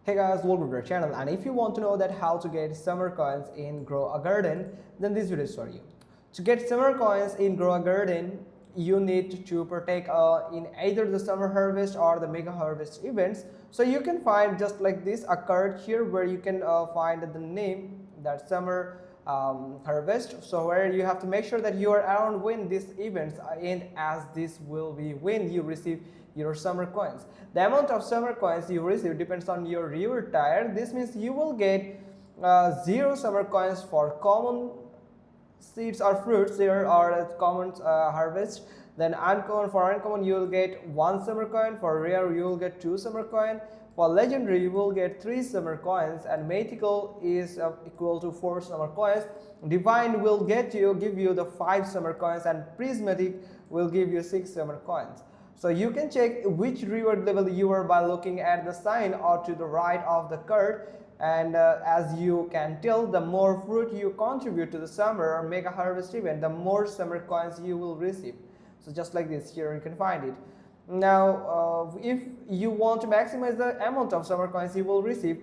Hey guys, welcome to our channel, and if you want to know that how to get summer coins in Grow a Garden, then this video is for you. To get summer coins in Grow a Garden, you need to partake in either the summer harvest or the mega harvest events. So you can find just like this a card here where you can find the name that summer harvest. So where you have to make sure that you are around when these events end, as this will be when you receive your summer coins. The amount of summer coins you receive depends on your reward tier. This means you will get 0 summer coins for common seeds or fruits there are a common harvest. Then uncommon you will get 1 summer coin. For rare you will get 2 summer coin. For legendary you will get 3 summer coins, and mythical is equal to 4 summer coins. Divine will give you the 5 summer coins, and prismatic will give you 6 summer coins. So you can check which reward level you are by looking at the sign or to the right of the card. And as you can tell, the more fruit you contribute to the summer or mega harvest event, the more summer coins you will receive. So just like this, here you can find it. Now if you want to maximize the amount of summer coins you will receive,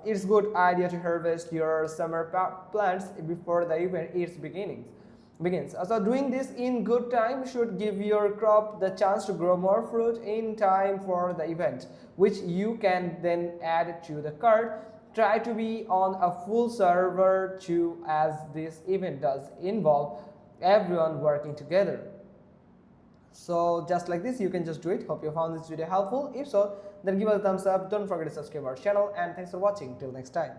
it's good idea to harvest your summer plants before the event begins. So doing this in good time should give your crop the chance to grow more fruit in time for the event, which you can then add to the cart. Try to be on a full server too, as this event does involve everyone working together. So just like this, you can just do it. Hope you found this video helpful. If so, then give us a thumbs up. Don't forget to subscribe our channel, and thanks for watching. Till next time.